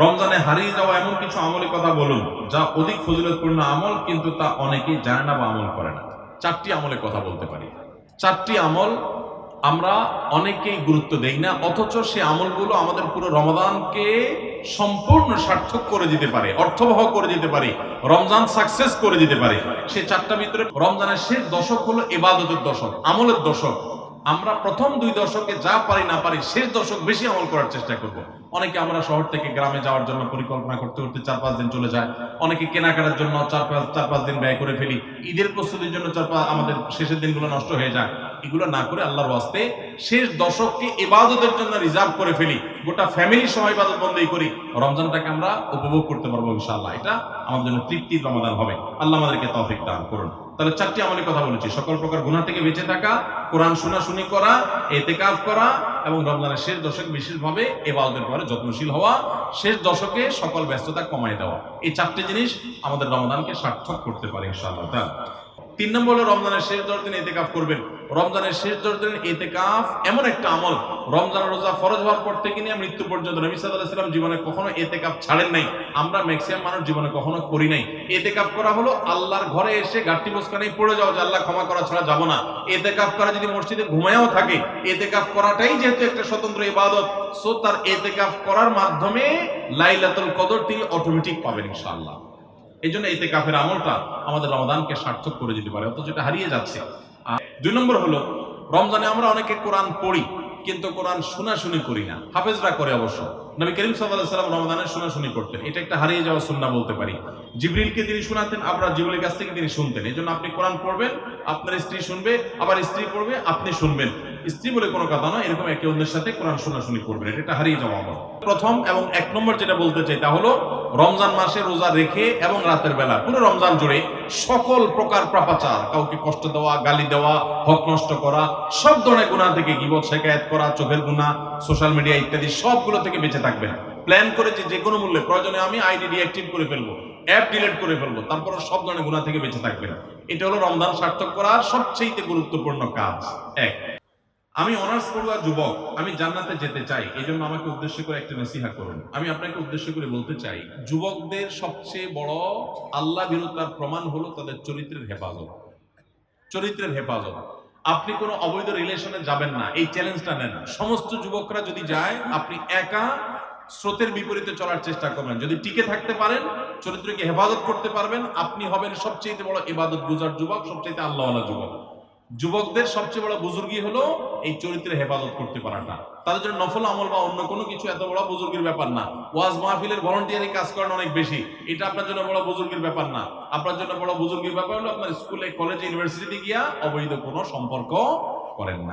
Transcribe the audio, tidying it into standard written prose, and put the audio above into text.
রমজানে হারিয়ে যাওয়া এমন কিছু আমলের কথা বলুন যা অধিক ফজিলতপূর্ণ আমল, কিন্তু তা অনেকেই জানে না বা আমল করে না। চারটি আমলের কথা বলতে পারি। চারটি আমল আমরা অনেকেই গুরুত্ব দেই না, অথচ সে আমলগুলো আমাদের পুরো রমাদানকে সম্পূর্ণ সার্থক করে দিতে পারে, অর্থবহ করে দিতে পারে, রমজান সাকসেস করে দিতে পারে। সে চারটা ভিতরে রমজানের শেষ দশক হলো ইবাদতের দশক, আমলের দশক। আমরা প্রথম দুই দশকে যা পারি না পারি, শেষ দশক বেশি আমল করার চেষ্টা করব। অনেকে আমরা শহর থেকে গ্রামে যাওয়ার জন্য পরিকল্পনা করতে করতে 4-5 দিন চলে যায়। অনেকে কেনাকাটার জন্য 4-5 দিন ব্যয় করে ফেলি। ঈদের প্রস্তুতির জন্য আমাদের শেষের দিনগুলো নষ্ট হয়ে যায়। এগুলো না করে আল্লাহর ওয়াস্তে শেষ দশককে ইবাদতের জন্য রিজার্ভ করে ফেলি, গোটা ফ্যামিলি সহ ইবাদত বন্দেই করি, রমজানটাকে আমরা উপভোগ করতে পারবো ইনশাআল্লাহ। এটা আমাদের জন্য তৃপ্তির রমাদান হবে। আল্লাহ আমাদেরকে তৌফিক দান করুন। তাহলে চারটি আমলের কথা বলেছি: সকল প্রকার গুনাহ থেকে বেঁচে থাকা, কোরআন শোনাশুনি করা, ইতিকাফ করা এবং রমজানের শেষ দশকে বিশেষভাবে ইবাদতের পরে যত্নশীল হওয়া, শেষ দশকে সকল ব্যস্ততা কমায় দেওয়া। এই চারটি জিনিস আমাদের রমাদানকে সার্থক করতে পারে ইনশাআল্লাহ। 3 নম্বর হলো রমজানের শেষ 10 দিন ইতিকাফ করবেন। রমজানের শেষ 10 দিন ইতিকাফ এমন একটা আমল, রমজান রোজা ফরজ হওয়ার পর থেকে নিয়ে মৃত্যু পর্যন্ত নবী সাল্লাল্লাহু আলাইহি ওয়াসাল্লাম জীবনে কখনো ইতিকাফ ছাড়েন নাই। আমরা ম্যাক্সিমাম মানুষ জীবনে কখনো করি নাই। ইতিকাফ করা হলো আল্লাহর ঘরে এসে গাঁটটি মুসকানেই পড়ে যাও যে আল্লাহ ক্ষমা করা ছাড়া যাব না। ইতিকাফ করা যদি মসজিদে ঘুমায়াও থাকে, ইতিকাফ করাটাই যেহেতু একটা স্বতন্ত্র ইবাদত, সো তার ইতিকাফ করার মাধ্যমে লাইলাতুল কদর তিনি অটোমেটিক পাবেন ইনশাআল্লাহ। এই জন্য ইতিকাফের আমলটা আমাদের রমাদানকে সার্থক করে দিতে পারে, অথচ এটা হারিয়ে যাচ্ছে। 2 নম্বর হলো, রমজানে আমরা অনেকে কোরআন পড়ি কিন্তু কোরআন শোনাশুনি করি না। হাফেজরা করে অবশ্য। নবী করিম সাল্লাল্লাহু আলাইহি ওয়াসাল্লাম রমাদানে শোনাশুনি করতেন। এটা একটা হারিয়ে যাওয়া সুন্নাহ বলতে পারি। জিবরিলকে তিনি শোনাতেন, আবার জিবরিলের কাছ থেকে তিনি শুনতেন। এই জন্য আপনি কোরআন পড়বেন, আপনার স্ত্রী শুনবে, আবার স্ত্রী পড়বে, আপনি শুনবেন। স্ত্রী বলে কোনো কথা নয়, এরকম একে অন্যের সাথে কোরআন শোনাশুনি করবেন। এটা হারিয়ে যাওয়া আমল। প্রথম এবং 1 নম্বর যেটা বলতে চাই তা হলো, রমজান মাসে রোজা রেখে এবং রাতের বেলা পুরো রমজান জুড়ে সকল প্রকার পাপাচার, কাউকে কষ্ট দেওয়া, গালি দেওয়া, হক নষ্ট করা, সব ধরনের গুনাহ থেকে, গীবত শিকায়াত করা, চোখের গুনাহ, সোশ্যাল মিডিয়া ইত্যাদি সবগুলো থেকে বেঁচে থাকবেন। প্ল্যান করে যে কোনো মূল্যে প্রয়োজনে আমি আইডি ডিঅ্যাক্টিভ করে ফেলবো, অ্যাপ ডিলিট করে ফেলবো, তারপর সব ধরনের গুনাহ থেকে বেঁচে থাকবেন। এটা হলো রমজান সার্থক করার সবচেয়ে গুরুত্বপূর্ণ কাজ। 1, আমি অনার্স পড়ুয়া যুবক, আমি জান্নাতে যেতে চাই, এই জন্য আমাকে উদ্দেশ্য করে একটা নসিহা করুন। আমি আপনাকে উদ্দেশ্য করে বলতে চাই, যুবকদের সবচেয়ে বড় আল্লাহ বিরুদ্ধার প্রমাণ হলো তাদের চরিত্রের হেফাজত। চরিত্রের হেফাজত। আপনি কোনো অবৈধ রিলেশনে যাবেন না, এই চ্যালেঞ্জটা নেন। সমস্ত যুবকরা যদি যায়, আপনি একা স্রোতের বিপরীতে চলার চেষ্টা করবেন। যদি টিকে থাকতে পারেন, চরিত্রকে হেফাজত করতে পারবেন, আপনি হবেন সবচেয়ে বড় ইবাদত গুজার যুবক, সবচেয়ে আল্লাহওয়ালা যুবক। যুবকদের সবচেয়ে বড় বুজুর্গি হলো এই চরিত্রের হেফাজত করতে পারাটা। তাদের জন্য নফল আমল বা অন্য কোনো কিছু এত বড় বুজুর্গির ব্যাপার না। ওয়াজ মাহফিলের ভলান্টিয়ারি কাজ করেন অনেক বেশি, এটা আপনার জন্য বড় বুজুর্গির ব্যাপার না। আপনার জন্য বড় বুজুর্গির ব্যাপার হলো আপনার স্কুলে, কলেজে, ইউনিভার্সিটিতে গিয়া অবৈধ কোনো সম্পর্ক করেন না।